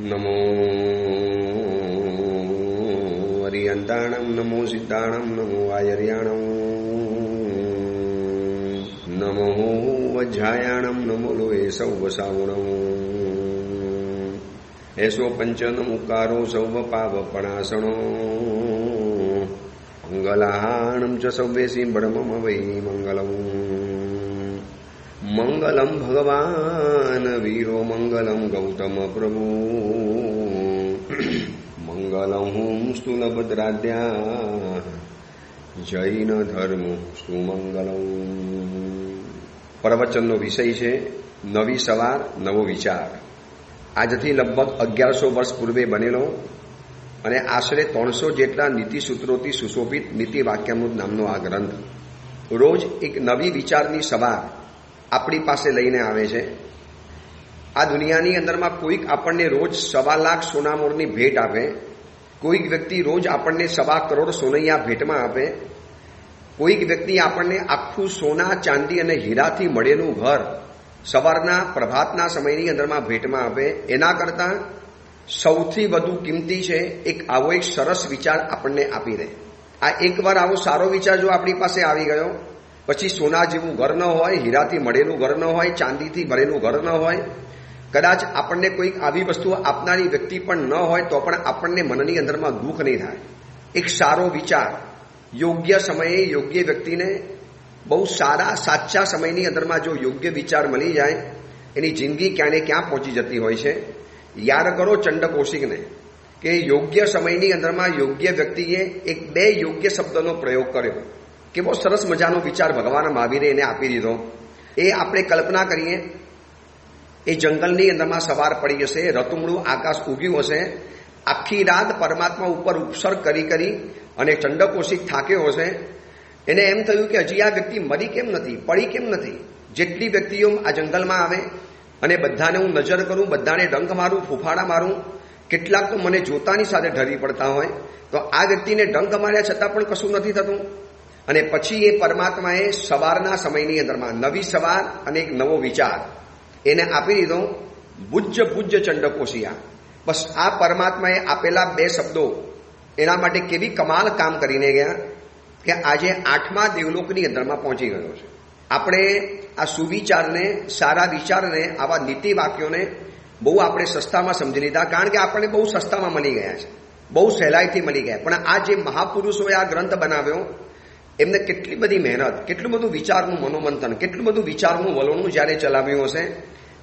નમો અરિયંતાણમ, નમો સિદ્ધાણમ, નમો આયર્યાણમ, નમો વજ્જાયાણમ, નમો લોહે સૌ સાવણમ, એસો પંચનમુકારો સૌ પાવપણાસણો, મંગલાણમ ચ સૌવેસી બ્રહ્મમ વૈ મંગલમ, મંગલમ ભગવાન વીરો, મંગલમ ગૌતમ પ્રભુ, મંગલમ સ્થૂલભદ્રાદ્યા જૈન ધર્મ સુમંગલમ. પ્રવચનનો વિષય છે નવી સવાર નવો વિચાર. આજથી લગભગ 1100 વર્ષ પૂર્વે બનેલો અને આશરે 300 જેટલા નીતિસૂત્રોથી સુશોભિત નીતિ વાક્યામૃત નામનો આ ગ્રંથ રોજ એક નવી વિચારની સવાર આપણી પાસે લઈને આવે છે. આ દુનિયાની અંદરમાં કોઈક આપણને રોજ 1.25 લાખ સોનામોરની ભેટ આપે, કોઈક વ્યક્તિ રોજ આપણને 1.25 કરોડ સોનૈયા ભેટમાં આપે, કોઈક વ્યક્તિ આપણને આખું સોના ચાંદી અને હીરાથી મળેલું ઘર સવારના પ્રભાતના સમયની અંદરમાં ભેટમાં આપે. એના કરતાં સૌથી વધુ કિંમતી છે એક આવો એક સરસ વિચાર આપણને આપી દે. આ એકવાર આવો સારો વિચાર જો આપણી પાસે આવી ગયો, પછી સોના જેવું ઘર ન હોય, હીરાથી મળેલું ઘર ન હોય, ચાંદીથી ભરેલું ઘર ન હોય, કદાચ આપણને કોઈક આવી વસ્તુ આપનારી વ્યક્તિ પણ ન હોય તો પણ આપણને મનની અંદરમાં દુઃખ નહીં થાય. એક સારો વિચાર યોગ્ય સમયે યોગ્ય વ્યક્તિને બહુ સારા સાચા સમયની અંદરમાં જો યોગ્ય વિચાર મળી જાય, એની જિંદગી ક્યાં ને ક્યાં પહોંચી જતી હોય છે. યાદ કરો ચંડકોશિકને કે યોગ્ય સમયની અંદરમાં યોગ્ય વ્યક્તિએ 1-2 યોગ્ય શબ્દનો પ્રયોગ કર્યો. કેવો સરસ મજાનો વિચાર ભગવાન મહાવીરે એને આપી દીધો. એ આપણે કલ્પના કરીએ, એ જંગલની અંદરમાં સવાર પડી હશે, રતુમડું આકાશ ઉગ્યું હશે, આખી રાત પરમાત્મા ઉપર ઉપસર્ગ કરી અને ચંડકોશિક થાક્યો હશે. એને એમ થયું કે હજી આ વ્યક્તિ મરી કેમ નથી, પડી કેમ નથી. જેટલી વ્યક્તિઓ આ જંગલમાં આવે અને બધાને હું નજર કરું, બધાને ડંખ મારું, ફૂફાડા મારું, કેટલાક તો મને જોતાની સાથે ઢળી પડતા હોય, તો આ વ્યક્તિને ડંખ માર્યા છતાં પણ કશું નથી થતું. અને પછી એ પરમાત્માએ સવારના સમયની અંદરમાં નવી સવાર અને એક નવો વિચાર એને આપી દીધો. પૂજ્ય ચંડકોશિયા. બસ આ પરમાત્માએ આપેલા 2 શબ્દો એના માટે કેવી કમાલ કામ કરીને ગયા કે આજે 8મા દેવલોકની અંદરમાં પહોંચી ગયો છે. આપણે આ સુવિચારને, સારા વિચારને, આવા નીતિ વાક્યોને બહુ આપણે સસ્તામાં સમજી લીધા, કારણ કે આપણને બહુ સસ્તામાં મળી ગયા છે, બહુ સહેલાઈથી મળી ગયા. પણ આ જે મહાપુરુષોએ આ ગ્રંથ બનાવ્યો, એમને કેટલી બધી મહેનત, કેટલું બધું વિચારનું મનોમંથન, કેટલું બધું વિચારનું વલણું જ્યારે ચલાવ્યું હશે,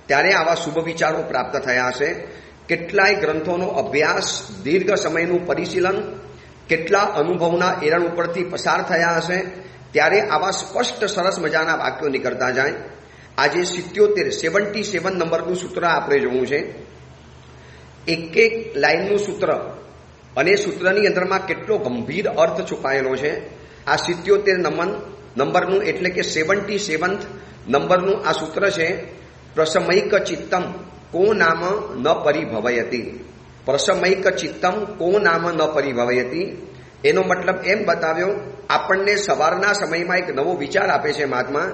ત્યારે આવા શુભ વિચારો પ્રાપ્ત થયા હશે. કેટલાય ગ્રંથોનો અભ્યાસ, દીર્ઘ સમયનું પરિશીલન, કેટલા અનુભવના એરણ ઉપરથી પસાર થયા હશે, ત્યારે આવા સ્પષ્ટ સરસ મજાના વાક્યો નીકળતા જાય. આજે 77 નંબરનું સૂત્ર આપણે જોવું છે. એક લાઈનનું સૂત્ર અને સૂત્રની અંદરમાં કેટલો ગંભીર અર્થ છુપાયેલો છે. આ 77 નંબરનું એટલે કે 77th નંબરનું આ સૂત્ર છે. પ્રસમૈક ચિત્તમ કો નામ ન પરિભવયતિ. પ્રસમૈક ચિત્તમ કો નામ ન પરિભવયતિ. એનો મતલબ એમ બતાવ્યો, આપણને સવારના સમયમાં એક નવો વિચાર આપે છે મહાત્મા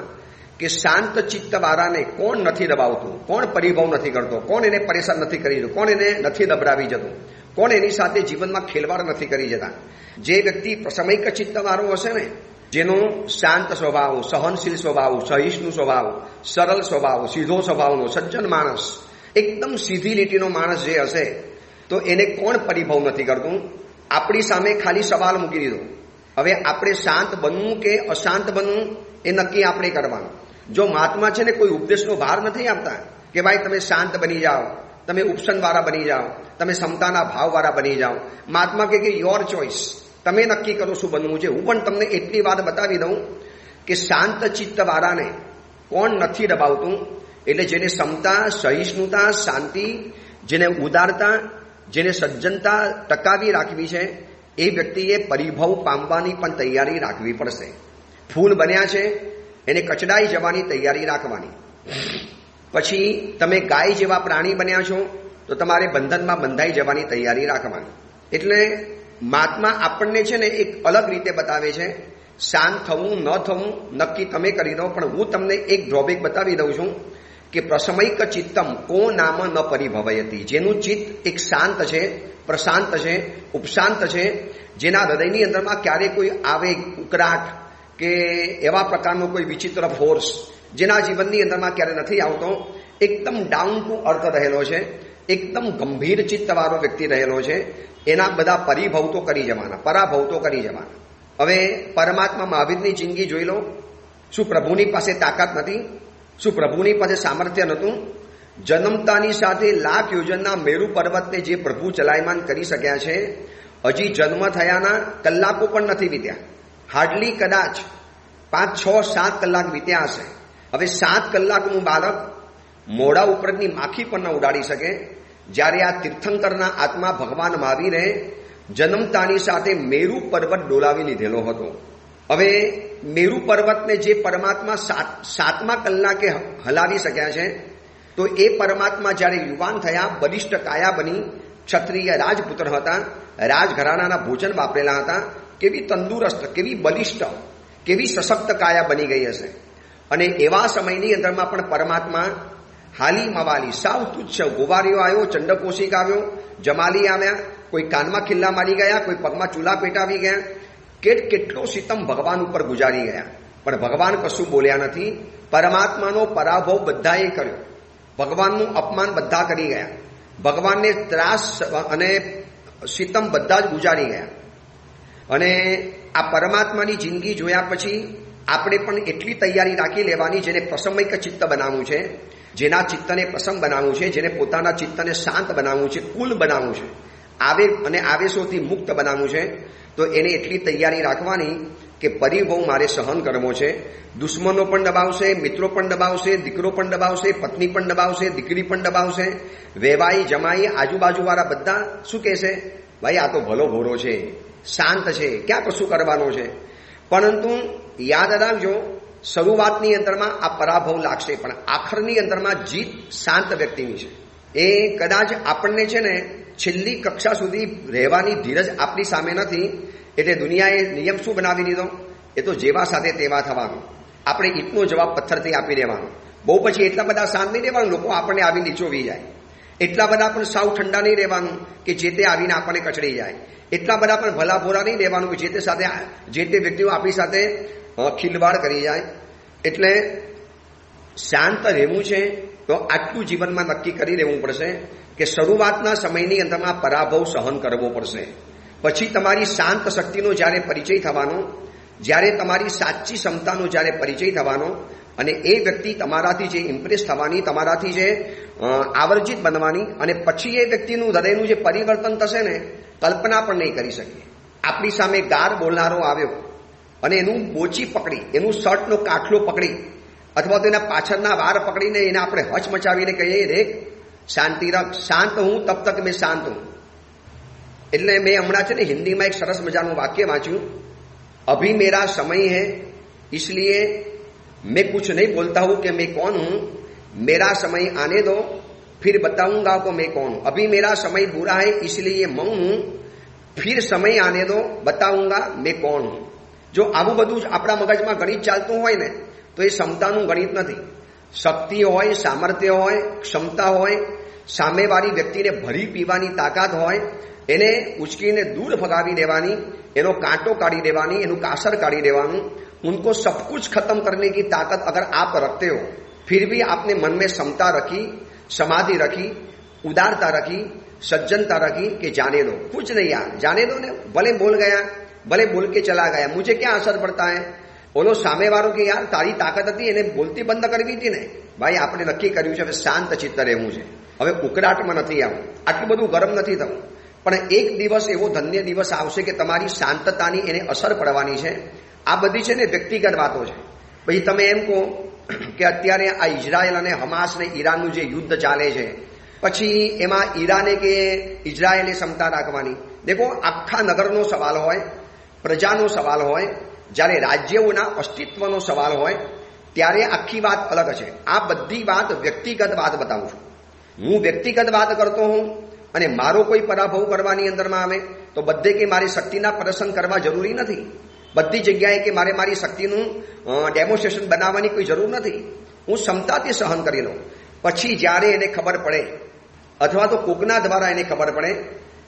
કે શાંત ચિત્તવાળાને કોણ નથી દબાવતું, કોણ પરિભવ નથી કરતો, કોણ એને પરેશાન નથી કરી જતું, કોણ એને નથી દબરાવી જતું, કોણ એની સાથે જીવનમાં ખેલવાડ નથી કરી જતા. જે વ્યક્તિ પ્રસમૈક ચિત્તવાળો હશે ને, જેનો શાંત સ્વભાવ, સહનશીલ સ્વભાવ, સહિષ્ણુ સ્વભાવ, સરળ સ્વભાવ, સીધો સ્વભાવનો સજ્જન માણસ, એકદમ સીધી લીટીનો માણસ જે હશે, તો એને કોણ પરિભવ નથી કરતું. આપણી સામે ખાલી સવાલ મૂકી દીધો. હવે આપણે શાંત બનવું કે અશાંત બનવું એ નક્કી આપણે કરવાનું. જો મહાત્મા છે ને કોઈ ઉપદેશનો ભાર નથી આપતા કે ભાઈ તમે શાંત બની જાઓ, તમે ઉપસનવાળા બની જાઓ, તમે સમતાના ભાવવાળા બની જાઓ. મહાત્મા કહે કે યોર ચોઇસ, તમે નક્કી કરો શું બનવું છે. હું પણ તમને એટલી વાત બતાવી દઉં કે શાંત ચિત્તવાળાને કોણ નથી દબાવતું, એટલે જેને સમતા, સહિષ્ણુતા, શાંતિ, જેને ઉદારતા, જેને સજ્જનતા ટકાવી રાખવી છે, એ વ્યક્તિએ પરિભવ પામવાની પણ તૈયારી રાખવી પડશે. ફૂલ બન્યા છે એને કચડાઈ જવાની તૈયારી રાખવાની. પછી તમે ગાય જેવા પ્રાણી બન્યા છો તો તમારે બંધનમાં બંધાઈ જવાની તૈયારી રાખવાની. એટલે મહાત્મા આપણને છે ને એક અલગ રીતે બતાવે છે. શાંત થવું ન થવું નક્કી તમે કરી દો, પણ હું તમને એક ડ્રોબેક બતાવી દઉં છું કે પ્રસમૈક ચિત્તમ કો નામ ન પરિભવયતી, જેનું ચિત્ત એક શાંત છે, પ્રશાંત છે, ઉપશાંત છે, જેના હૃદયની અંદરમાં ક્યારે કોઈ આવેગ, ઉકળાટ કે એવા પ્રકારનો કોઈ વિચિત્ર ફોર્સ જેના જીવનની અંદરમાં ક્યારે નથી આવતો, એકદમ ડાઉન ટુ અર્થ રહેલો છે, એકદમ ગંભીર ચિત્તવાળો વ્યક્તિ રહેલો છે, એના બધા પરિભવ તો કરી જવાના, પરાભવ તો કરી જવાના. હવે પરમાત્મા મહાવીરની જિંદગી જોઈ લો. શું પ્રભુની પાસે તાકાત નથી? શું પ્રભુની પાસે સામર્થ્ય નહોતું? જન્મતાની સાથે લાખ યોજનના મેરુ પર્વતને જે પ્રભુ ચલાયમાન કરી શક્યા છે, હજી જન્મ થયાના કલાકો પણ નથી વીત્યા. હાર્ડલી કદાચ 5, 6, 7 કલાક વીત્યા હશે. હવે 7 કલાકનું બાળક મોઢા ઉપરની માખી પણ ન ઉડાડી શકે, જ્યારે આ તીર્થંકરના આત્મા ભગવાન મહાવીરે જન્મતાની સાથે મેરુ પર્વત ડોલાવી લીધેલો હતો. હવે મેરુ પર્વતને જે પરમાત્મા 7મા કલાકે હલાવી શક્યા છે, તો એ પરમાત્મા જ્યારે યુવાન થયા, બલિષ્ઠ કાયા બની, ક્ષત્રિય રાજપુત્ર હતા, રાજઘરાણાના ભોજન વાપરેલા હતા, કેવી તંદુરસ્ત, કેવી બલિષ્ઠ, કેવી સશક્ત કાયા બની ગઈ હશે. અને એવા સમયની અંદરમાં પણ પરમાત્મા હાલી મવાલી સાવ તુચ્છ, ગોવારીઓ આવ્યો, ચંડકોશિક આવ્યો, જમાલી આવ્યા, કોઈ કાનમાં ખિલ્લા મારી ગયા, કોઈ પગમાં ચૂલા પેટાવી ગયા, કેટલો સિતમ ભગવાન ઉપર ગુજારી ગયા, પણ ભગવાન કશું બોલ્યા નથી. પરમાત્માનો પરાભવ બધાએ કર્યો, ભગવાનનું અપમાન બધા કરી ગયા, ભગવાનને ત્રાસ અને સિતમ બધા જ ગુજારી ગયા. અને આ પરમાત્માની જિંદગી જોયા પછી આપણે પણ એટલી તૈયારી રાખી લેવાની, જેને પ્રસમૈક ચિત્ત બનાવવું છે, જેના ચિત્તને પ્રસમ બનાવવું છે, જેને પોતાના ચિત્તને શાંત બનાવવું છે, કુલ બનાવવું છે, આવેગ અને આવેશોથી મુક્ત બનાવવું છે. તો એને એટલી તૈયારી રાખવાની કે પરિભવ મારે સહન કરવો છે. દુશ્મનો પણ દબાવશે, મિત્રો પણ દબાવશે, દીકરો પણ દબાવશે, પત્ની પણ દબાવશે, દીકરી પણ દબાવશે, વેવાઈ જમાઈ આજુબાજુવાળા બધા શું કહેશે? ભાઈ આ તો ભલો ઘોડો છે, શાંત છે, ક્યાં કશું કરવાનો છે. પરંતુ યાદ રાખજો, શરૂઆતની અંદરમાં આ પરાભવ લાગશે, પણ આખરની અંદરમાં જીત શાંત વ્યક્તિની છે. એ કદાચ આપણને છે ને છેલ્લી કક્ષા સુધી રહેવાની ધીરજ આપણી સામે નથી, એટલે દુનિયાએ નિયમ શું બનાવી દીધો? એ તો જેવા સાથે તેવા થવાનું. આપણે ઈટનો જવાબ પથ્થરથી આપી દેવાનો. બહુ પછી એટલા બધા શાંત નહીં રહેવાનું, લોકો આપણને આવીને નીચોવી જાય. એટલા બધા પણ સાવ ઠંડા નહીં રહેવાનું કે જે તે આવીને આપણને કચડી જાય. એટલા બધા પણ ભલા ભોરા નહીં રહેવાનું કે જે તે વ્યક્તિઓ આપણી સાથે ખિલવાડ કરી જાય. એટલે શાંત રહેવું છે તો આટલું જીવનમાં નક્કી કરી લેવું પડશે કે શરૂઆતના સમયની અંદરમાં પરાભવ સહન કરવો પડશે. પછી તમારી શાંત શક્તિનો જ્યારે પરિચય થવાનો, જ્યારે તમારી સાચી ક્ષમતાનો જ્યારે પરિચય થવાનો, અને એ વ્યક્તિ તમારાથી જે ઇમ્પ્રેસ થવાની, તમારાથી જે આવર્જિત બનવાની, અને પછી એ વ્યક્તિનું હૃદયનું જે પરિવર્તન થશે ને, કલ્પના પણ નહીં કરી શકીએ. આપણી સામે ગાર બોલનારો આવ્યો અને એનું બોચી પકડી, એનું શર્ટનો કાઠલો પકડી, અથવા તો એના પાછળના વાર પકડીને એને આપણે હચમચાવીને કહીએ, રે શાંતિ રાખ, શાંત હું તબ તક મેં શાંત હું. એટલે મેં હમણાં છે ને હિન્દીમાં એક સરસ મજાનું વાક્ય વાંચ્યું, અભી મેરા સમય હૈ इसलिए मैं कुछ नहीं बोलता हूं कि मैं कौन हूं, मेरा समय आने दो फिर बताऊंगा को मैं कौन हूं. अभी मेरा समय बुरा है इसलिए मौन हूं, फिर समय आने दो बताऊंगा मैं कौन हूं. જો આવું બધું જ આપણા મગજમાં ગણિત ચાલતું હોય ને, તો એ ક્ષમતાનું ગણિત નથી. શક્તિ હોય, સામર્થ્ય હોય, ક્ષમતા હોય, સામેવાળી વ્યક્તિને ભરી પીવાની તાકાત હોય, એને ઉચકીને દૂર ભગાવી દેવાની, એનો કાંટો કાઢી દેવાની, એનું કાસર કાઢી દેવાનું. उनको सब कुछ खत्म करने की ताकत अगर आप रखते हो, फिर भी आपने मन में समता रखी, समाधि रखी, उदारता रखी, सज्जनता रखी कि जाने दो, कुछ नहीं यार, जाने दो ने, भले बोल गया, भले बोल के चला गया, मुझे क्या असर पड़ता है. બોલો સામેવાળો કે યાર તારી તાકાત હતી, એને બોલતી બંધ કરવી હતી ને. ભાઈ આપણે નક્કી કર્યું છે હવે શાંત ચિત્ત રહેવું છે, હવે ઉકળાટમાં નથી આવવું, આટલું બધું ગરમ નથી થવું. પણ એક દિવસ એવો ધન્ય દિવસ આવશે કે તમારી શાંતતાની એને અસર પડવાની છે. આ બધી છે ને વ્યક્તિગત વાતો છે. પછી તમે એમ કહો કે અત્યારે આ ઇઝરાયલ અને હમાસ ને ઈરાનનું જે યુદ્ધ ચાલે છે, પછી એમાં ઈરાને કે ઇઝરાયલે ક્ષમતા રાખવાની. દેખો આખા નગરનો સવાલ હોય, પ્રજાનો સવાલ હોય, જ્યારે રાજ્યોના અસ્તિત્વનો સવાલ હોય, ત્યારે આખી વાત અલગ છે. આ બધી વાત વ્યક્તિગત વાત બતાવું છું. હું વ્યક્તિગત વાત કરતો હું અને મારો કોઈ પરાભવ કરવાની અંદરમાં આવે તો બધે કે મારી શક્તિના પ્રદર્શન કરવા જરૂરી નથી. બધી જગ્યાએ કે મારી શક્તિનું ડેમોન્સ્ટ્રેશન બનાવવાની કોઈ જરૂર નથી. હું ક્ષમતાથી સહન કરી લઉં. પછી જ્યારે એને ખબર પડે અથવા તો કોકના દ્વારા એને ખબર પડે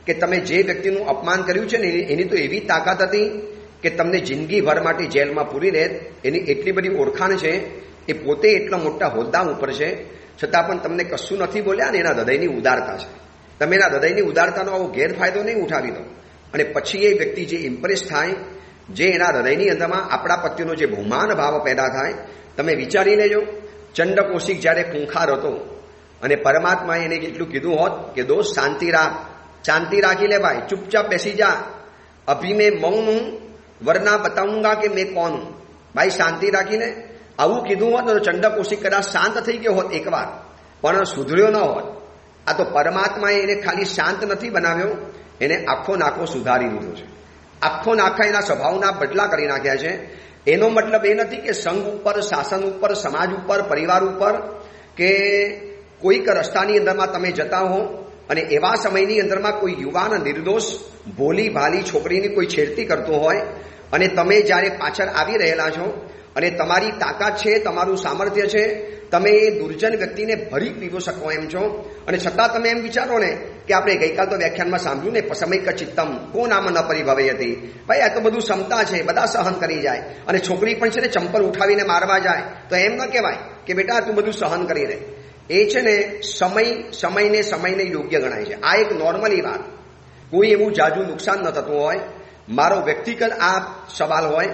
કે તમે જે વ્યક્તિનું અપમાન કર્યું છે ને એની તો એવી તાકાત હતી કે તમને જિંદગીભર માટે જેલમાં પૂરી રહે, એની એટલી બધી ઓળખાણ છે, એ પોતે એટલા મોટા હોદ્દા ઉપર છે, છતાં પણ તમને કશું નથી બોલ્યા ને એના હૃદયની ઉદારતા છે. તમે એના હૃદયની ઉદારતાનો આવો ગેરફાયદો નહીં ઉઠાવી દો. અને પછી એ વ્યક્તિ જે ઇમ્પ્રેસ થાય, જે એના હૃદયની અંદરમાં આપણા પ્રત્યેનો જે બહુમાન ભાવ પેદા થાય, તમે વિચારી લેજો. ચંડકૌશિક જ્યારે ખૂંખાર હતો અને પરમાત્માએ એને કેટલું કીધું હોત કે દોસ્ત શાંતિ રાખી લે ભાઈ, ચૂપચાપ બેસી જા, અભી મેં મૌન હું વરના બતાઉંગા કે મેં કોણ હું. ભાઈ શાંતિ રાખીને આવું કીધું હોત તો ચંડકૌશિક કદાચ શાંત થઈ ગયો હોત એકવાર, પણ સુધર્યો ન હોત. આ તો પરમાત્માએ એને ખાલી શાંત નથી બનાવ્યો, એને આખો નાખો સુધારી દીધો છે. આખો નાખા એના સ્વભાવના બદલા કરી નાખ્યા છે. એનો મતલબ એ નથી કે સંઘ ઉપર, શાસન ઉપર, સમાજ ઉપર, પરિવાર ઉપર કે કોઈક રસ્તાની અંદરમાં તમે જતા હો અને એવા સમયની અંદરમાં કોઈ યુવાન નિર્દોષ ભોલી ભાલી છોકરીની કોઈ છેડતી કરતો હોય અને તમે જ્યારે પાછળ આવી રહેલા છો અને તમારી તાકાત છે, તમારું સામર્થ્ય છે, તમે એ દુર્જન વ્યક્તિને ભરી પીવો શકો એમ છો, અને છતાં તમે એમ વિચારો ને કે આપણે ગઈકાલ તો વ્યાખ્યાનમાં સાંભળ્યું ને સમયક ચિત્તમ કો નામ ન પરિભવે હતી. ભાઈ આ તો બધું ક્ષમતા છે, બધા સહન કરી જાય. અને છોકરી પણ છે ને ચંપલ ઉઠાવીને મારવા જાય તો એમ ન કહેવાય કે બેટા તું બધું સહન કરી રહે. એ છે ને સમયને યોગ્ય ગણાય છે. આ એક નોર્મલી વાત, કોઈ એવું જાજુ નુકસાન ન થતું હોય. મારો વ્યક્તિગત આ સવાલ હોય,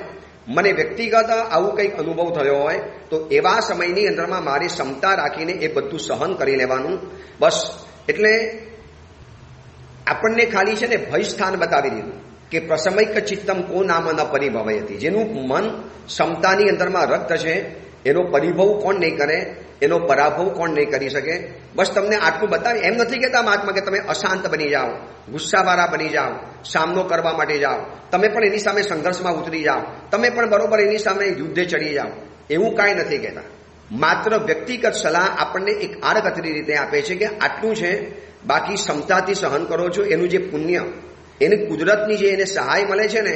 મને વ્યક્તિગત આવું કંઈક અનુભવ થયો હોય તો એવા સમયની અંદરમાં મારી ક્ષમતા રાખીને એ બધું સહન કરી લેવાનું બસ. એટલે આપણને ખાલી છે ને ભય સ્થાન બતાવી દીધું કે પ્રસમયક ચિત્તમ કો નામ ન પરિભવે હતી. જેનું મન ક્ષમતાની અંદરમાં રક્ત છે એનો પરિભવ કોણ નહીં કરે, એનો પરાભવ કોણ નહીં કરી શકે. બસ તમને આટલું બતાવી. એમ નથી કહેતા મહાત્મા કે તમે અશાંત બની જાઓ, ગુસ્સાવાળા બની જાઓ, સામનો કરવા માટે જાઓ, તમે પણ એની સામે સંઘર્ષમાં ઉતરી જાઓ, તમે પણ બરોબર એની સામે યુદ્ધે ચડી જાઓ, એવું કાંઈ નથી કહેતા. માત્ર વ્યક્તિગત સલાહ આપણને એક આડકતરી રીતે આપે છે કે આટલું છે, બાકી ક્ષમતાથી સહન કરો છો એનું જે પુણ્ય, એને કુદરતની જે એને સહાય મળે છે ને.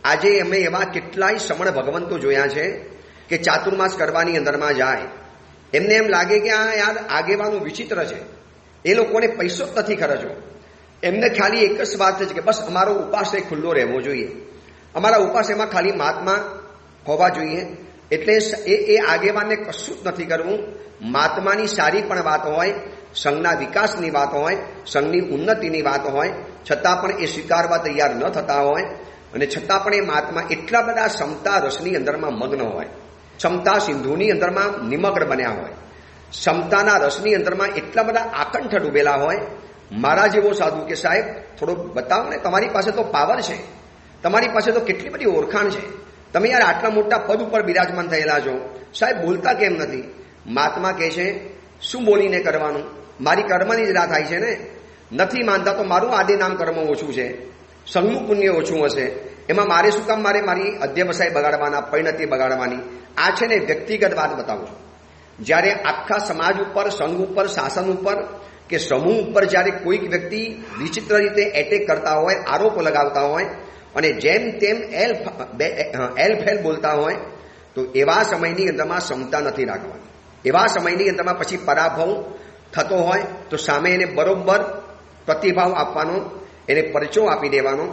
આજે અમે એવા કેટલાય સમણ ભગવંતો જોયા છે કે ચાતુર્માસ કરવાની અંદરમાં જાય, એમને એમ લાગે કે આ યાર આગેવાનું વિચિત્ર છે, એ લોકોને પૈસો જ નથી ખર્ચવો, એમને ખાલી એક જ વાત છે કે બસ અમારો ઉપાસ એ ખુલ્લો રહેવો જોઈએ, અમારા ઉપાસ એમાં ખાલી મહાત્મા હોવા જોઈએ. એટલે એ આગેવાનને કશું જ નથી કરવું. મહાત્માની સારી પણ વાત હોય, સંઘના વિકાસની વાત હોય, સંઘની ઉન્નતિની વાત હોય, છતાં પણ એ સ્વીકારવા તૈયાર ન થતા હોય, અને છતાં પણ એ મહાત્મા એટલા બધા ક્ષમતા રસની અંદરમાં મગ્ન હોય, ક્ષમતા સિંધુની અંદરમાં નિમગ્ન બન્યા હોય, ક્ષમતાના રસની અંદરમાં એટલા બધા આકંઠ ડૂબેલા હોય. મારા જેવો સાધુ કે સાહેબ થોડુંક બતાવો ને, તમારી પાસે તો પાવર છે, તમારી પાસે તો કેટલી બધી ઓળખાણ છે, તમે યાર આટલા મોટા પદ ઉપર બિરાજમાન થયેલા છો, સાહેબ બોલતા કેમ નથી? મહાત્મા કહે છે શું બોલીને કરવાનું? મારી કર્મની જ રાહ થાય છે ને. નથી માનતા તો મારું આદિ નામ કર્મ ઓછું છે, સંઘનું પુણ્ય ઓછું હશે, એમાં મારે શું કામ મારી અધ્યવસાય બગાડવાના, પરિણતિ બગાડવાની? આ છે ને વ્યક્તિગત વાત બતાવું છું. જ્યારે આખા સમાજ ઉપર, સંઘ ઉપર, શાસન ઉપર કે સમૂહ ઉપર જ્યારે કોઈક વ્યક્તિ વિચિત્ર રીતે એટેક કરતા હોય, આરોપ લગાવતા હોય અને જેમ તેમ એલ ફેલ બોલતા હોય, તો એવા સમયની અંદરમાં ક્ષમતા નથી રાખવાની. એવા સમયની અંદરમાં પછી પરાભવ થતો હોય તો સામે એને બરોબર પ્રતિભાવ આપવાનો, એને પરચો આપી દેવાનો.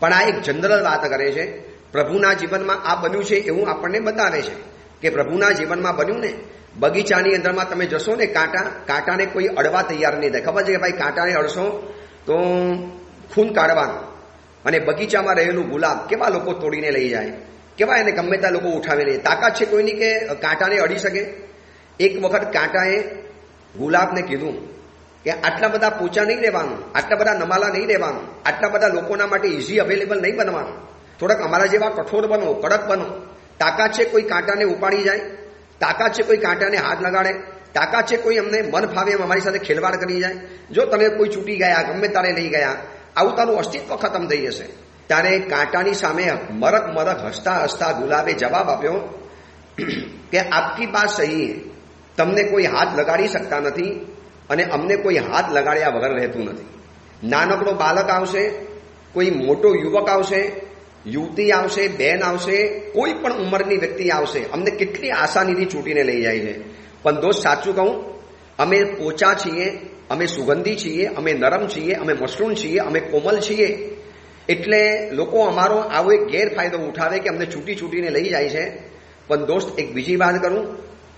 પણ આ એક જનરલ વાત કરે છે. પ્રભુના જીવનમાં આ બન્યું છે એવું આપણને બતાવે છે કે પ્રભુના જીવનમાં બન્યું ને. બગીચાની અંદરમાં તમે જશો ને, કાંટાને કોઈ અડવા તૈયાર નહીં થાય. ખબર છે કે ભાઈ કાંટાને અડશો તો ખૂન કાઢવાનું. અને બગીચામાં રહેલું ગુલાબ કેવા લોકો તોડીને લઈ જાય, કેવા એને ગમે ત્યાં લોકો ઉઠાવી લે. તાકાત છે કોઈની કે કાંટાને અડી શકે? એક વખત કાંટાએ ગુલાબને કીધું કે આટલા બધા પોચા નહીં લેવાનું, આટલા બધા નમાલા નહીં લેવાનું, આટલા બધા લોકોના માટે ઇઝી અવેલેબલ નહીં બનવાનું, થોડાક અમારા જેવા કઠોર બનો, કડક બનો. તાકાત છે કોઈ કાંટાને ઉપાડી જાય? તાકાત છે કોઈ કાંટાને હાથ લગાડે? તાકાત છે કોઈ અમને મન ફાવે એમ અમારી સાથે ખેલવાડ કરી જાય? જો તને કોઈ છૂટી ગયા, ગમે તારે લઈ ગયા, આવું તારું અસ્તિત્વ ખતમ થઈ જશે. ત્યારે કાંટાની સામે મરક હસતા હસતા ગુલાબે જવાબ આપ્યો કે આપકી બાત સહી હે, તમને કોઈ હાથ લગાડી શકતા નથી અને અમને કોઈ હાથ લગાડ્યા વગર રહેતું નથી. નાનકડો બાળક આવશે, કોઈ મોટો યુવક આવશે, યુવતી આવશે, બેન આવશે, કોઈ પણ ઉંમરની વ્યક્તિ આવશે, અમને કેટલી આસાનીથી છૂટીને લઈ જાય છે. પણ દોસ્ત સાચું કહું, અમે પોચા છીએ, અમે સુગંધી છીએ, અમે નરમ છીએ, અમે મસૃણ છીએ, અમે કોમલ છીએ. એટલે લોકો અમારો આવો એક ગેરફાયદો ઉઠાવે કે અમને છૂટીને લઈ જાય છે. પણ દોસ્ત, એક બીજી વાત કરું,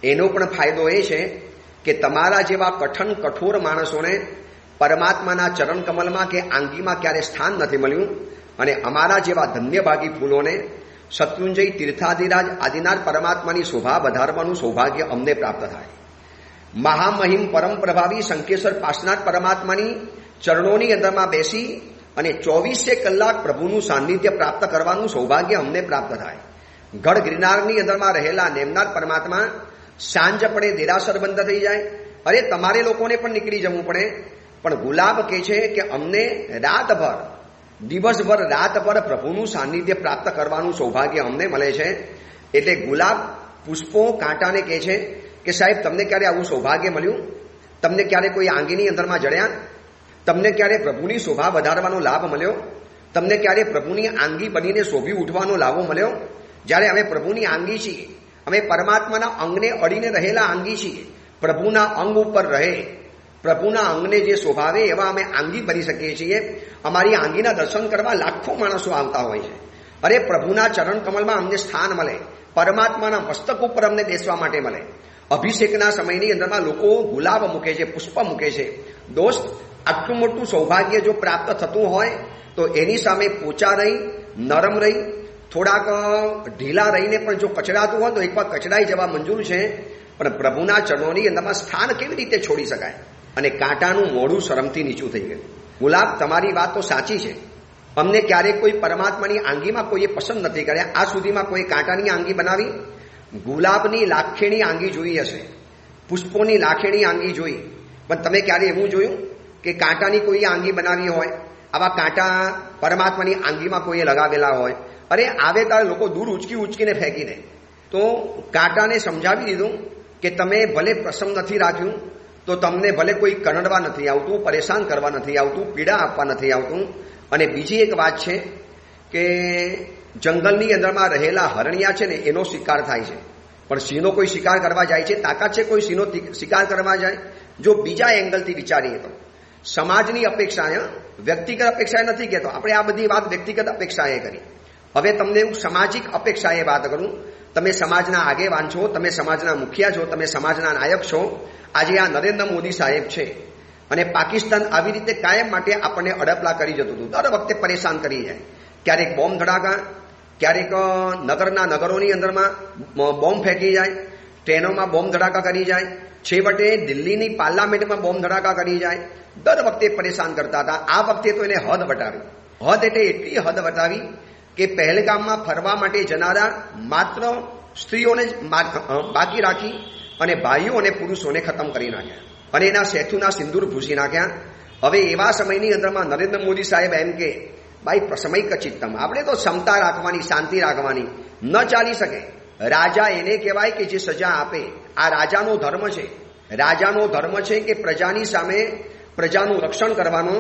એનો પણ ફાયદો એ છે કે તમારા જેવા કઠોર માણસોને પરમાત્માના ચરણ કમલમાં કે આંગીમાં ક્યારે સ્થાન નથી મળ્યું. અને અમારા જેવા ધન્યભાગી ફૂલોને શત્રુંજય, તીર્થાધિરાજ આદિનાથ પરમાત્માની શોભા વધારવાનું સૌભાગ્ય અમને પ્રાપ્ત થાય. મહામહિમ પરમ પ્રભાવી શંકેશ્વર પાસનાથ પરમાત્માની ચરણોની અંદરમાં બેસી અને 24 કલાક પ્રભુનું સાનિધ્ય પ્રાપ્ત કરવાનું સૌભાગ્ય અમને પ્રાપ્ત થાય. ગઢ ગિરનારની અંદરમાં રહેલા નેમનાથ પરમાત્મા સાંજ પડે દેરાસર બંધ થઈ જાય. અરે તમારે લોકોને પણ નીકળી જવું પડે, પણ ગુલાબ કહે છે કે અમને રાતભર, દિવસભર, રાતભર પ્રભુનું સાનિધ્ય પ્રાપ્ત કરવાનું સૌભાગ્ય અમને મળે છે. એટલે ગુલાબ પુષ્પો કાંટાને કહે છે કે સાહેબ, તમને ક્યારે આવું સૌભાગ્ય મળ્યું? તમને ક્યારે કોઈ આંગીની અંદરમાં જડ્યા? તમને ક્યારે પ્રભુની શોભા વધારવાનો લાભ મળ્યો? તમને ક્યારે પ્રભુની આંગી બનીને શોભી ઉઠવાનો લાભો મળ્યો? જ્યારે અમે પ્રભુની આંગી છીએ, અમે પરમાત્માના અંગને અડીને રહેલા આંગી છીએ. પ્રભુના અંગ ઉપર રહે, પ્રભુના અંગને જે શોભાવે એવા અમે આંગી બની શકીએ છીએ. અમારી આંગીના દર્શન કરવા લાખો માણસો આવતા હોય છે. અરે પ્રભુના ચરણ કમલમાં અમને સ્થાન મળે, પરમાત્માના મસ્તક ઉપર અમને બેસવા માટે મળે. અભિષેકના સમયની અંદરમાં લોકો ગુલાબ મૂકે છે, પુષ્પ મૂકે છે. દોસ્ત, આટલું મોટું સૌભાગ્ય જો પ્રાપ્ત થતું હોય તો એની સામે પોચા રહી, નરમ રહી, થોડાક ઢીલા રહીને પણ જો કચડાતું હોય તો એકવાર કચડાઈ જવા મંજૂર છે. પણ પ્રભુના ચરણોની અંદરમાં સ્થાન કેવી રીતે છોડી શકાય? અને કાંટાનું મોઢું શરમથી નીચું થઈ ગયું. ગુલાબ, તમારી વાત તો સાચી છે. અમને ક્યારેક કોઈ પરમાત્માની આંગીમાં કોઈએ પસંદ નથી કર્યા. આ સુધીમાં કોઈ કાંટાની આંગી બનાવી? ગુલાબની લાખેણી આંગી જોઈ હશે, પુષ્પોની લાખેણી આંગી જોઈ, પણ તમે ક્યારે એવું જોયું કે કાંટાની કોઈ આંગી બનાવી હોય? આવા કાંટા પરમાત્માની આંગીમાં કોઈએ લગાવેલા હોય? અરે આવે ત્યારે લોકો દૂર ઉચકીને ફેંકી દે. તો કાંટાને સમજાવી દીધું કે તમે ભલે પ્રસંગ નથી રાખ્યું તો તમને ભલે કોઈ કરડવા નથી આવતું, પરેશાન કરવા નથી આવતું, પીડા આપવા નથી આવતું. અને બીજી એક વાત છે કે જંગલની અંદરમાં રહેલા હરણિયા છે ને, એનો શિકાર થાય છે. પણ સિંહનો કોઈ શિકાર કરવા જાય છે? તાકાત છે કોઈ સિંહનો શિકાર કરવા જાય? જો બીજા એંગલથી વિચારીએ તો સમાજની અપેક્ષાએ, વ્યક્તિગત અપેક્ષાએ નથી કહેતો, આપણે આ બધી વાત વ્યક્તિગત અપેક્ષાએ કરી. હવે તમને હું સામાજિક અપેક્ષાએ વાત કરું. તમે સમાજના આગેવાન છો, તમે સમાજના મુખિયા છો, તમે સમાજના નાયક છો. આજે આ નરેન્દ્ર મોદી સાહેબ છે અને પાકિસ્તાન આવી રીતે કાયમ માટે આપણને અડપલા કરી જતું હતું, દર વખતે પરેશાન કરી જાય. ક્યારેક બોમ્બ ધડાકા, ક્યારેક નગરોની અંદરમાં બોમ્બ ફેંકી જાય, ટ્રેનોમાં બોમ્બ ધડાકા કરી જાય, છેવટે દિલ્હીની પાર્લામેન્ટમાં બોમ્બ ધડાકા કરી જાય. દર વખતે પરેશાન કરતા હતા. આ વખતે તો એને હદ વટાવી. હદ એટલે એટલી હદ વટાવી કે પહેલગામમાં ફરવા માટે જનારા માત્ર સ્ત્રીઓને જ બાકી રાખી અને ભાઈઓ અને પુરુષોને ખતમ કરી નાખ્યા અને એના સેથુના સિંદૂર ભૂસી નાખ્યા. હવે એવા સમયની અંદરમાં નરેન્દ્ર મોદી સાહેબ એમ કે ભાઈ પ્રસમય કચિત્તમ, આપણે તો ક્ષમતા રાખવાની, શાંતિ રાખવાની. ન ચાલી શકે. રાજા એને કહેવાય કે જે સજા આપે. આ રાજાનો ધર્મ છે. રાજાનો ધર્મ છે કે પ્રજાની સામે પ્રજાનું રક્ષણ કરવાનો.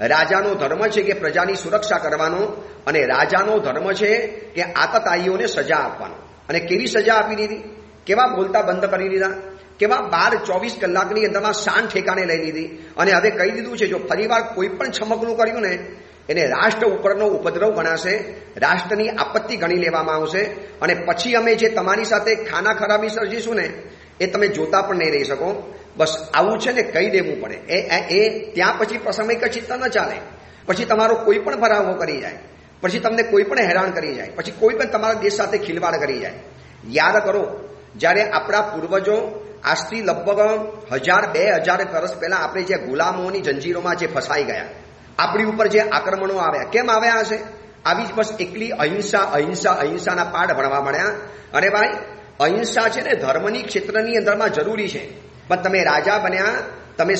રાજાનો ધર્મ છે કે પ્રજાની સુરક્ષા કરવાનો. અને રાજાનો ધર્મ છે કે આતતાઈઓને સજા આપવાનો. અને કેવી સજા આપી દીધી? કેવા બોલતા બંધ કરી દીધા? કેવા 12-24 કલાકની અંદરમાં શાન ઠેકાને લઈ લીધી. અને હવે કહી દીધું છે જો ફરીવાર કોઈ પણ છમકલું કર્યું ને એને રાષ્ટ્ર ઉપરનો ઉપદ્રવ ગણાશે, રાષ્ટ્રની આપત્તિ ગણી લેવામાં આવશે. અને પછી અમે જે તમારી સાથે ખાના ખરાબી સર્જીશું ને એ તમે જોતા પણ નહીં રહી શકો. બસ આવું છે ને કહી દેવું પડે. એ ત્યાં પછી પ્રસમય કચિત્ત ન ચાલે. પછી તમારો કોઈ પણ ભરાવો કરી જાય, પછી તમને કોઈ પણ હેરાન કરી જાય, પછી કોઈ પણ તમારા દેશ સાથે ખિલવાડ કરી જાય. યાદ કરો, જ્યારે આપણા પૂર્વજો આજથી લગભગ 1000-2000 વર્ષ પહેલા આપણે જે ગુલામોની જંજીરોમાં જે ફસાઈ ગયા, આપણી ઉપર જે આક્રમણો આવ્યા, કેમ આવ્યા હશે? આવી જ બસ એકલી અહિંસાના પાઠ ભણવા મળ્યા. અને ભાઈ અહિંસા છે ને ધર્મની ક્ષેત્રની અંદરમાં જરૂરી છે. પણ તમે રાજા બન્યા, તમે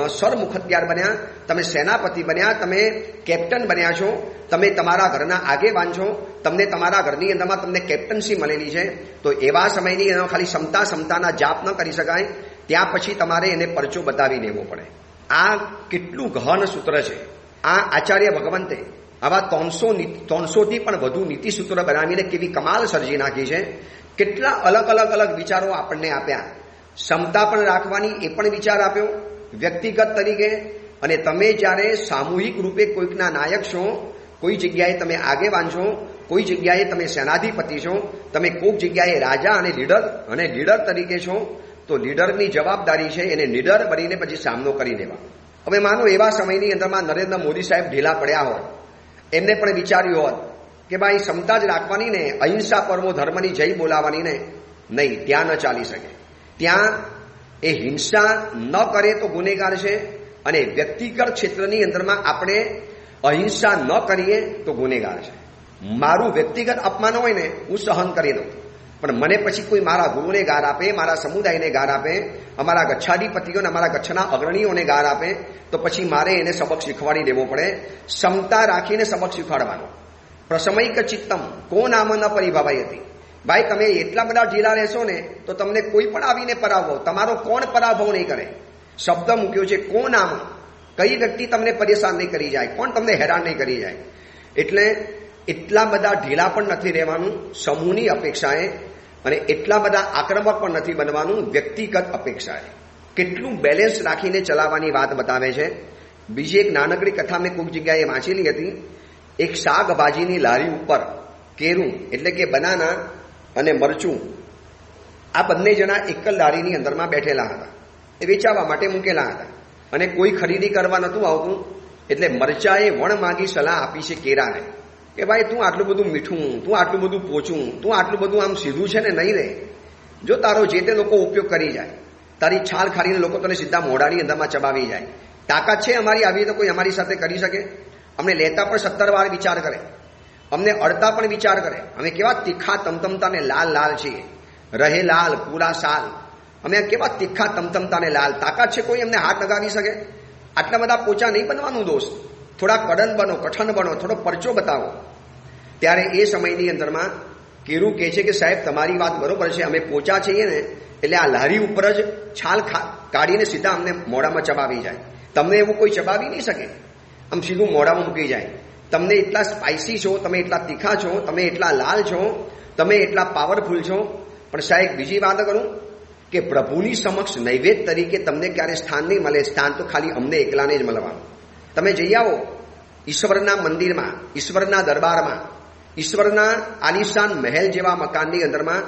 સરમુખત્યાર બન્યા, તમે સેનાપતિ બન્યા, તમે કેપ્ટન બન્યા છો, તમે તમારા ઘરના આગેવાન છો, તમને તમારા ઘરની અંદરમાં તમને કેપ્ટનસી મળેલી છે. તો એવા સમયની અંદર ખાલી ક્ષમતાના જાપ ન કરી શકાય. ત્યાં પછી તમારે એને પરચો બતાવી દેવો પડે. આ કેટલું ગહન સૂત્ર છે. આ આચાર્ય ભગવંતે આવા 300થી પણ વધુ નીતિસૂત્ર બનાવીને કેવી કમાલ સર્જી નાખી છે. કેટલા અલગ અલગ વિચારો આપણને આપ્યા. ક્ષમતા પણ રાખવાની એ પણ વિચાર આપ્યો વ્યક્તિગત તરીકે. અને તમે જ્યારે સામૂહિક રૂપે કોઈકના નાયક છો, કોઈ જગ્યાએ તમે આગેવાન છો, કોઈ જગ્યાએ તમે સેનાધિપતિ છો, તમે કોઈક જગ્યાએ રાજા અને લીડર તરીકે છો, તો લીડરની જવાબદારી છે એને લીડર બનીને પછી સામનો કરી દેવા. હવે માનો એવા સમયની અંદરમાં નરેન્દ્ર મોદી સાહેબ ઢીલા પડ્યા હોય, એમને પણ વિચાર્યું હોત કે ભાઈ ક્ષમતા જ રાખવાની ને, અહિંસા પરમો ધર્મની જય બોલાવાની ને, નહીં, ત્યાં ન ચાલી શકે. ત્યાં એ હિંસા ન કરે તો ગુનેગાર છે, અને વ્યક્તિગત ક્ષેત્રની અંદરમાં આપણે અહિંસા ન કરીએ તો ગુનેગાર છે. મારું વ્યક્તિગત અપમાન હોય ને હું સહન કરી દઉં, પણ મને પછી કોઈ મારા ગુરુને ગાર આપે, મારા સમુદાયને ગાર આપે, અમારા ગચ્છાધિપતિઓને, અમારા ગચ્છના અગ્રણીઓને ગાર આપે, તો પછી મારે એને સબક શીખવાડી દેવો પડે. ક્ષમતા રાખીને સબક શીખવાડવાનો. પ્રસમૈક ચિત્તમ કો નામ ન પરિભાવાઈ હતી. ભાઈ તમે એટલા બધા ઢીલા રહેશો ને તો તમને કોઈ પણ આવીને પરાભવ, તમારો કોણ પરાભવ નહીં કરે. શબ્દ મૂક્યો છે કો નામ, કઈ વ્યક્તિ તમને પરેશાન નહીં કરી જાય, કોણ તમને હેરાન નહીં કરી જાય. એટલે એટલા બધા ઢીલા પણ નથી રહેવાનું સમૂહની અપેક્ષાએ, અને એટલા બધા આક્રમક પણ નથી બનવાનું વ્યક્તિગત અપેક્ષાએ. કેટલું બેલેન્સ રાખીને ચલાવવાની વાત બતાવે છે. બીજી એક નાનકડી કથા મેં કોઈક જગ્યાએ વાંચેલી હતી. એક શાકભાજીની લારી ઉપર કેરું એટલે કે બનાના અને મરચું, આ બંને જણા એક જ લારીની અંદરમાં બેઠેલા હતા. એ વેચાવા માટે મૂકેલા હતા અને કોઈ ખરીદી કરવા નહોતું આવતું. એટલે મરચાએ વણ માગી સલાહ આપી છે કેરાને કે ભાઈ તું આટલું બધું મીઠું, તું આટલું બધું પોચું, તું આટલું બધું આમ સીધું છે ને નહીં રે. જો તારો જે તે લોકો ઉપયોગ કરી જાય, તારી છાલ ખાડીને લોકો તને સીધા મોઢાની અંદરમાં ચબાવી જાય, તાકાત છે અમારી આવી તો કોઈ અમારી સાથે કરી શકે? અમને લેતા પણ 17 વાર વિચાર કરે, અમને અડતા પણ વિચાર કરે. અમે કેવા તીખા તમતમતા ને લાલ લાલ છીએ, રહે લાલ પૂરા સાલ. અમે કેવા તીખા તમતમતા ને લાલ, તાકાત છે કોઈ અમને હાથ લગાવી શકે? આટલા બધા પોચા નહીં બનવાનું દોસ્ત, થોડા કડન બનો, કઠણ બનો, થોડો પરચો બતાવો. ત્યારે એ સમયની અંદરમાં કેરું કહે છે કે સાહેબ તમારી વાત બરોબર છે, અમે પોચા છીએ ને એટલે આ લારી ઉપર જ છાલ કાઢીને સીધા અમને મોઢામાં ચબાવી જાય. તમને એવું કોઈ ચબાવી નહીં શકે, આમ સીધું મોઢામાં મૂકી જાય. તમને એટલા સ્પાઇસી છો, તમે એટલા તીખા છો, તમે એટલા લાલ છો, તમે એટલા પાવરફુલ છો. પણ સાહેબ બીજી વાત કરું કે પ્રભુની સમક્ષ નૈવેદ્ય તરીકે તમને ક્યારે સ્થાન નહીં મળે. સ્થાન તો ખાલી અમને એકલાને જ મળવાનું. તમે જઈ આવો ઈશ્વરના મંદિરમાં, ઈશ્વરના દરબારમાં, ઈશ્વરના આલિશાન મહેલ જેવા મકાનની અંદરમાં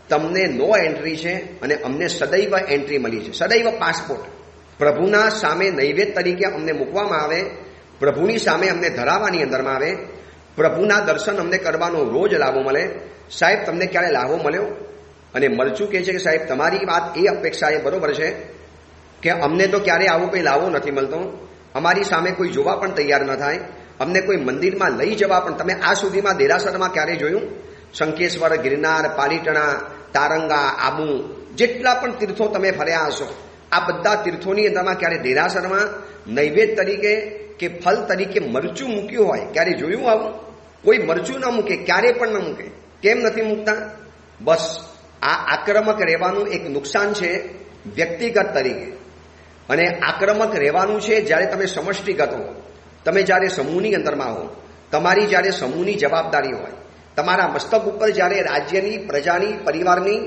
તમને નો એન્ટ્રી છે, અને અમને સદૈવ એન્ટ્રી મળી છે, સદૈવ પાસપોર્ટ. પ્રભુના સામે નૈવેદ્ય તરીકે અમને મૂકવામાં આવે, પ્રભુની સામે અમને ધરાવવાની અંદરમાં આવે, પ્રભુના દર્શન અમને કરવાનો રોજ લાભો મળે. સાહેબ તમને ક્યારે લાભો મળ્યો? અને મરચું કહે છે કે સાહેબ તમારી વાત એ અપેક્ષા એ બરોબર છે કે અમને તો ક્યારે આવો કોઈ લાવો નથી મળતો, અમારી સામે કોઈ જોવા પણ તૈયાર ન થાય, અમને કોઈ મંદિરમાં લઈ જવા પણ. તમે આ સુધીમાં દેરાસરમાં ક્યારે જોયું? શંખેશ્વર, ગિરનાર, પાલીટણા, તારંગા, આબુ, જેટલા પણ તીર્થો તમે ફર્યા હશો, આ બધા તીર્થોની અંદરમાં ક્યારે દેરાસરમાં નૈવેદ્ય તરીકે કે ફલ તરીકે મરચું મૂક્યું હોય ક્યારે જોયું આવું? કોઈ મરચું ન મૂકે, ક્યારે પણ ન મૂકે. કેમ નથી મૂકતા? બસ આ આક્રમક રહેવાનું એક નુકસાન છે વ્યક્તિગત તરીકે, અને આક્રમક રહેવાનું છે જ્યારે તમે સમષ્ટિગત હો, તમે જ્યારે સમૂહની અંદરમાં હો, તમારી જ્યારે સમૂહની જવાબદારી હોય, તમારા મસ્તક ઉપર જ્યારે રાજ્યની, પ્રજાની, પરિવારની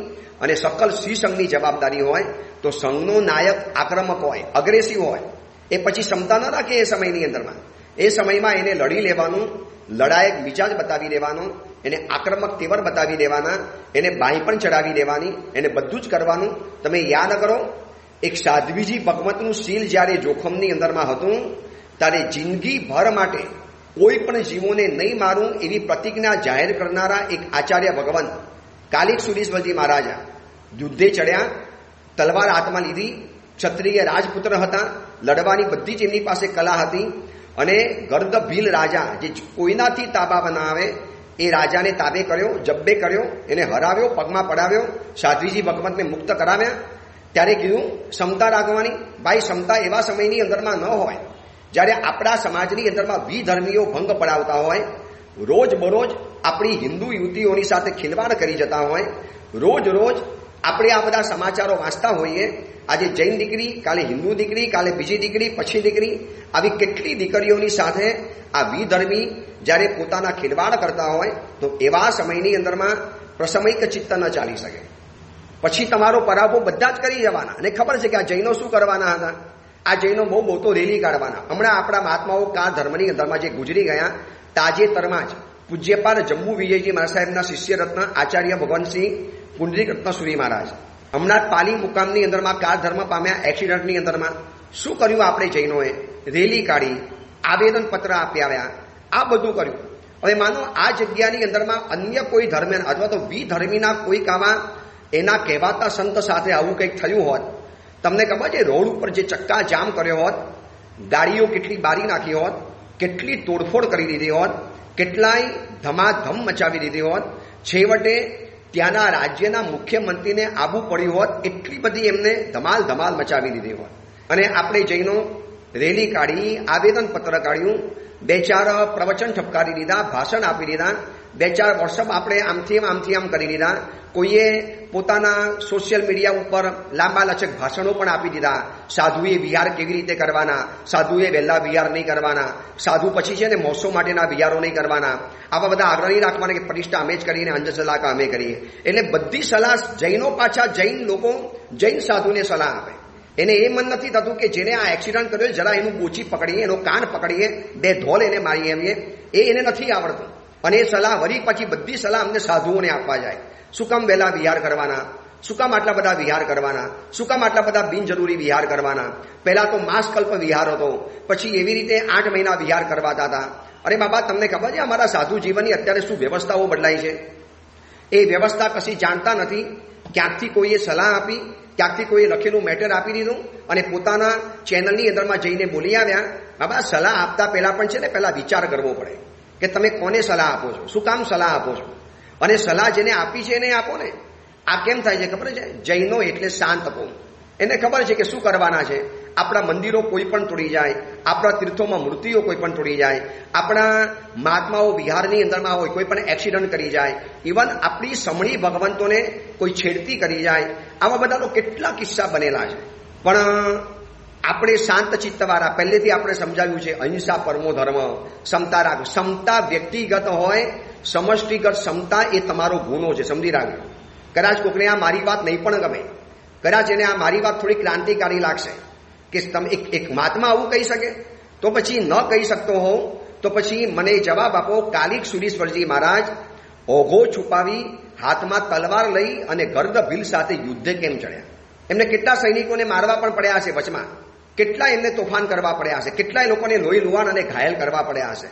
અને સકલ શ્રી સંઘની જવાબદારી હોય, તો સંઘનો નાયક આક્રમક હોય, અગ્રેસિવ હોય, એ પછી ક્ષમતા ન રાખે. એ સમયની અંદરમાં, એ સમયમાં એને લડી લેવાનું, લડાયક મિજાજ બતાવી દેવાનો, એને આક્રમક તેવર બતાવી દેવાના, એને બાંય પણ ચડાવી દેવાની, એને બધું જ કરવાનું. તમે યાદ કરો, એક સાધ્વીજી ભગવતનું શીલ જ્યારે જોખમની અંદરમાં હતું, ત્યારે જિંદગીભર માટે કોઈ પણ જીવોને નહીં મારું એવી પ્રતિજ્ઞા જાહેર કરનારા એક આચાર્ય ભગવંત કાલિક સુરીશ્વરજી મહારાજા યુદ્ધે ચડ્યા, તલવાર હાથમાં લીધી, ક્ષત્રિય રાજપુત્ર હતા, લડવાની બધી જ એમની પાસે કલા હતી, અને ગર્દ ભીલ રાજા જે કોઈનાથી તાબા બનાવે એ રાજાને તાબે કર્યો, જબ્બે કર્યો, એને હરાવ્યો, પગમાં પડાવ્યો, સાધ્વીજી ભગવંતને મુક્ત કરાવ્યા. ત્યારે કીધું ક્ષમતા રાખવાની. ભાઈ ક્ષમતા એવા સમયની અંદરમાં ન હોય જ્યારે આપણા સમાજની અંદરમાં વિધર્મીઓ ભંગ પડાવતા હોય, રોજ બરોજ આપણી હિન્દુ યુવતીઓની સાથે ખિલવાડ કરી જતા હોય, રોજ રોજ આપણે આ બધા સમાચારો વાંચતા હોઈએ. આજે જૈન દીકરી, કાલે હિન્દુ દીકરી, કાલે બીજી દીકરી, પછી દીકરી, આવી કેટલી દીકરીઓની સાથે આ વિધર્મી જ્યારે પોતાના ખિલવાડ કરતા હોય, તો એવા સમયની અંદરમાં પ્રસમૈક ચિત્ત ન ચાલી શકે. પછી તમારો પરાભવ બધા જ કરી જવાના. અને ખબર છે કે આ જૈનો શું કરવાના હતા? આ જૈનો બહુ બહુ તો રેલી કાઢવાના. હમણાં આપણા મહાત્માઓ કાળ ધર્મની અંદરમાં જે ગુજરી ગયા તાજેતરમાં જ પૂજ્યપાદ જમ્મુ વિજયજી મહારાજ સાહેબના શિષ્ય રત્ન આચાર્ય ભગવાનસિંહ પુંડરીક રત્નસુરી મહારાજ હમણાં પાલી મુકામની અંદરમાં કાળ ધર્મ પામ્યા એક્સિડન્ટની અંદરમાં શું કર્યું આપણે જૈનોએ? રેલી કાઢી, આવેદન પત્ર આપ્યા, આ બધું કર્યું. હવે માનો આ જગ્યાની અંદરમાં અન્ય કોઈ ધર્મ અથવા તો વિધર્મીના કોઈક આવા એના કહેવાતા સંત સાથે આવું કંઈક થયું હોત, તમને ખબર છે રોડ ઉપર જે ચક્કા જામ કર્યો હોત, ગાડીઓ કેટલી બારી નાખી હોત, કેટલી તોડફોડ કરી દીધી હોત, કેટલાય ધમાધમ મચાવી દીધી હોત, છેવટે ત્યાંના રાજ્યના મુખ્યમંત્રીને આવવું પડ્યું હોત, એટલી બધી એમને ધમાલ ધમાલ મચાવી દીધી હોત. અને આપણે જૈનો રેલી કાઢી, આવેદન પત્ર કાઢ્યું, 2-4 પ્રવચન ઠપકારી દીધા, ભાષણ આપી દીધા, 2-4 વોટ્સઅપ આપણે આમથી આમ કરી દીધા, કોઈએ પોતાના સોશિયલ મીડિયા ઉપર લાંબા લચક ભાષણો પણ આપી દીધા. સાધુએ વિહાર કેવી રીતે કરવાના, સાધુએ વહેલા વિહાર નહીં કરવાના, સાધુ પછી છે ને મોસો માટેના વિહારો નહીં કરવાના, આવા બધા આગ્રહ નહીં રાખવાના કે પ્રતિષ્ઠા અમે જ કરીને અંજ સલાહ અમે કરીએ. એટલે બધી સલાહ જૈનો પાછા જૈન લોકો જૈન સાધુને સલાહ આપે. એને એ મન નથી થતું કે જેને આ એક્સિડન્ટ કર્યો જરા એનું બોચી પકડીએ, એનો કાન પકડીએ, 2 ધોલ એને મારી આવીએ, એને નથી આવડતું. અને એ સલાહ વળી પછી બધી સલાહ અમને સાધુઓને આપવા જાય. શું કામ વહેલા વિહાર કરવાના, શું કામ આટલા બધા વિહાર કરવાના, શું કામ આટલા બધા બિનજરૂરી વિહાર કરવાના. પહેલા તો માસકલ્પ વિહાર હતો, પછી એવી રીતે 8 મહિના વિહાર કરવાતા હતા. અરે બાબા, તમને ખબર છે અમારા સાધુ જીવનની અત્યારે શું વ્યવસ્થાઓ બદલાઈ છે? એ વ્યવસ્થા કશી જાણતા નથી. ક્યાંકથી કોઈએ સલાહ આપી, ક્યાંકથી કોઈએ લખેલું મેટર આપી દીધું અને પોતાના ચેનલની અંદરમાં જઈને બોલી આવ્યા. બાબા, સલાહ આપતા પહેલા પણ છે ને પહેલા વિચાર કરવો પડે કે તમે કોને સલાહ આપો છો, શું કામ સલાહ આપો છો, અને સલાહ જેને આપી છે એને આપો ને. આ કેમ થાય છે ખબર છે? જૈનો એટલે શાંત કોમ. એને ખબર છે કે શું કરવાના છે. આપણા મંદિરો કોઈ પણ તોડી જાય, આપણા તીર્થોમાં મૂર્તિઓ કોઈ પણ તોડી જાય, આપણા મહાત્માઓ વિહારની અંદરમાં હોય કોઈ પણ એક્સિડન્ટ કરી જાય, ઇવન આપણી સમણી ભગવંતોને કોઈ છેડતી કરી જાય. આવા બધા તો કેટલા કિસ્સા બનેલા છે. પણ આપણે શાંત ચિત્તવાળા, પહેલેથી આપણે સમજાવ્યું છે અહિંસા પરમો ધર્મ, ક્ષમતા રાખ. ક્ષમતા વ્યક્તિગત હોય, સમષ્ટિગત ક્ષમતા એ તમારો ગુનો છે, સમજી રાખજો. કદાચ કોકને આ મારી વાત નહીં પણ ગમે, કદાચ એને આ મારી વાત થોડી ક્રાંતિકારી લાગશે કે તમે એક મહાત્મા આવું કહી શકે, તો પછી ન કહી શકતો હોવ તો પછી મને જવાબ આપો. કાલિક સુરીશ્વરજી મહારાજ ઓઘો છુપાવી હાથમાં તલવાર લઈ અને ગર્દ ભીલ સાથે યુદ્ધે કેમ ચડ્યા? એમને કેટલા સૈનિકોને મારવા પણ પડ્યા હશે વચમાં, કેટલા એમને તોફાન કરવા પડ્યા હશે, કેટલાય લોકોને લોહી લુહાણ અને ઘાયલ કરવા પડ્યા હશે.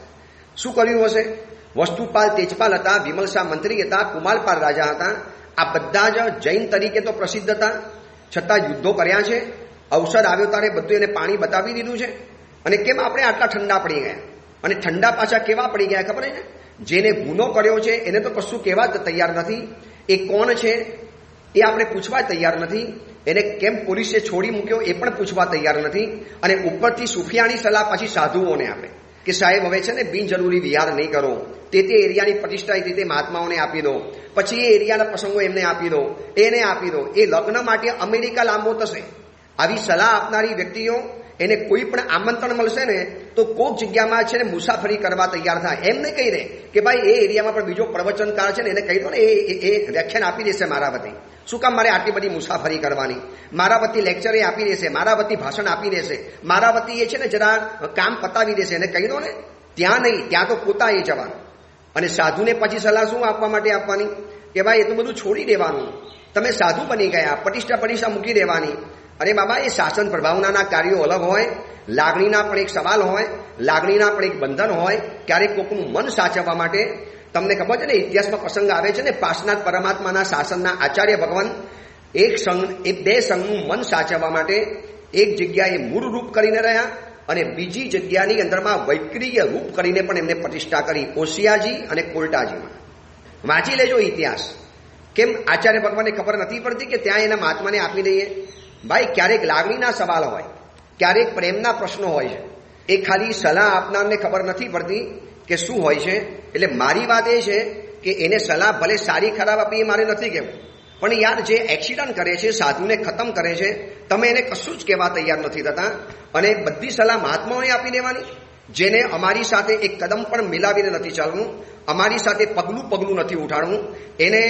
શું કર્યું હશે? વસ્તુપાલ તેજપાલ હતા, વિમલશાહ મંત્રી હતા, કુમારપાલ રાજા હતા. આ બધા જ જૈન તરીકે તો પ્રસિદ્ધ હતા, છતાં યુદ્ધો કર્યા છે. અવસર આવ્યો ત્યારે બધું એને પાણી બતાવી દીધું છે. અને કેમ આપણે આટલા ઠંડા પડી ગયા? અને ઠંડા પાછા કેવા પડી ગયા ખબર છે? જેને ગુનો કર્યો છે એને તો કશું કહેવા જ તૈયાર નથી. એ કોણ છે એ આપણે પૂછવા તૈયાર નથી. એને કેમ પોલીસે છોડી મૂક્યો એ પણ પૂછવા તૈયાર નથી. અને ઉપરથી સુફિયાની સલાહ પછી સાધુઓને આપે કે સાહેબ હવે છે ને બિનજરૂરી વિહાર નહીં કરો, તે એરિયાની પ્રતિષ્ઠા તે મહાત્માઓને આપી દો, પછી એ એરિયાના પ્રસંગો એમને આપી દો, એને આપી દો. એ લગ્ન માટે અમેરિકા લાંબો થશે. આવી સલાહ આપનારી વ્યક્તિઓ એને કોઈ પણ આમંત્રણ મળશે ને તો કોઈક જગ્યામાં છે ને મુસાફરી કરવા તૈયાર થાય. એમને કહી દે કે ભાઈ એ એરિયામાં પણ બીજો પ્રવચનકાર છે ને એને કહી દો ને એ વ્યાખ્યાન આપી દેશે મારા વતી. શું કામ મારે આટલી બધી મુસાફરી કરવાની? મારા વતી લેક્ચર એ આપી દેશે, મારા વતી ભાષણ આપી દેશે, મારા વતી એ છે ને જરા કામ પતાવી દેશે. એને કહી દો ને. ત્યાં નહીં, ત્યાં તો પોતા એ જવાનું. અને સાધુને પછી સલાહ શું આપવા માટે આપવાની કે ભાઈ એ તો બધું છોડી દેવાનું, તમે સાધુ બની ગયા, પ્રતિષ્ઠા મૂકી દેવાની. અરે બાબા, એ શાસન પ્રભાવનાના કાર્યો અલગ હોય, લાગણીના પણ એક સવાલ હોય, લાગણીના પણ એક બંધન હોય. ક્યારેક કોકનું મન સાચવવા માટે, તમને ખબર છે ને ઇતિહાસમાં પ્રસંગ આવે છે ને, પાર્શ્વનાથ પરમાત્માના શાસનના આચાર્ય ભગવાન બે સંઘનું મન સાચવવા માટે એક જગ્યાએ મૂળ રૂપ કરીને રહ્યા અને બીજી જગ્યાની અંદરમાં વૈક્રિય રૂપ કરીને પણ એમને પ્રતિષ્ઠા કરી, ઓસિયાજી અને કોલટાજીમાં. વાંચી લેજો ઇતિહાસ. કેમ આચાર્ય ભગવાનને ખબર નથી પડતી કે ત્યાં એના મહાત્માને આપી દઈએ? ભાઈ, ક્યારેક લાગણીના સવાલ હોય, ક્યારેક પ્રેમના પ્રશ્નો હોય છે. એ ખાલી સલાહ આપનારને ખબર નથી પડતી કે શું હોય છે. એટલે મારી વાત એ છે કે એને સલાહ ભલે સારી ખરાબ આપી એ મારે નથી કહેવું, પણ યાર જે એક્સિડન્ટ કરે છે, સાધુને ખતમ કરે છે, તમે એને કશું જ કહેવા તૈયાર નથી થતા. અને બધી સલાહ મહાત્માઓને આપી દેવાની. જેને અમારી સાથે એક કદમ પણ મિલાવીને નથી ચાલવું, અમારી સાથે પગલું નથી ઉઠાડવું, એને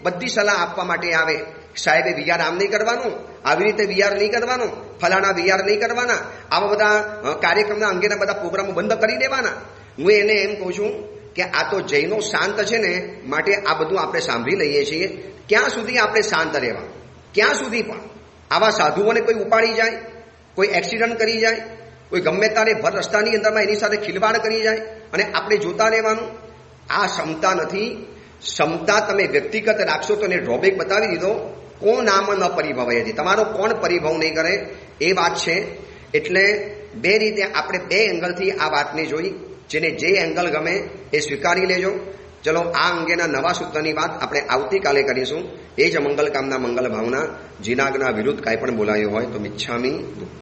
બધી સલાહ આપવા માટે આવે સાહેબે વીઆર આમ નહીં કરવાનું, આવી રીતે વીઆર નહીં કરવાનું, ફલાણા વીઆર નહીં કરવાના, આવા બધા કાર્યક્રમના અંગેના બધા પ્રોગ્રામો બંધ કરી દેવાના. હું એને એમ કહું છું કે આ તો જૈનો શાંત છે ને, માટે આ બધું આપણે સાંભળી લઈએ છીએ. ક્યાં સુધી આપણે શાંત રહેવા? ક્યાં સુધી? પણ આવા સાધુઓને કોઈ ઉપાડી જાય, કોઈ એક્સિડન્ટ કરી જાય, કોઈ ગમે તારે ભર રસ્તાની અંદરમાં એની સાથે ખિલવાડ કરી જાય અને આપણે જોતા રહેવાનું? આ ક્ષમતા નથી. ક્ષમતા તમે વ્યક્તિગત રાખશો તો એને ડ્રોબેક બતાવી દીધો. કોણ નામ ન પરિભવાય હતી, તમારો કોણ પરિભવ નહીં કરે એ વાત છે. એટલે બે રીતે આપણે બે એંગલથી આ વાતને જોઈ. જેને જે એંગલ ગમે એ સ્વીકારી લેજો. ચલો, આ અંગેના નવા સૂત્રની વાત આપણે આવતીકાલે કરીશું. એ જ મંગલ કામના મંગલ ભાવના. જીનાગના વિરુદ્ધ કાંઈ પણ બોલાયું હોય તો મિચ્છામી.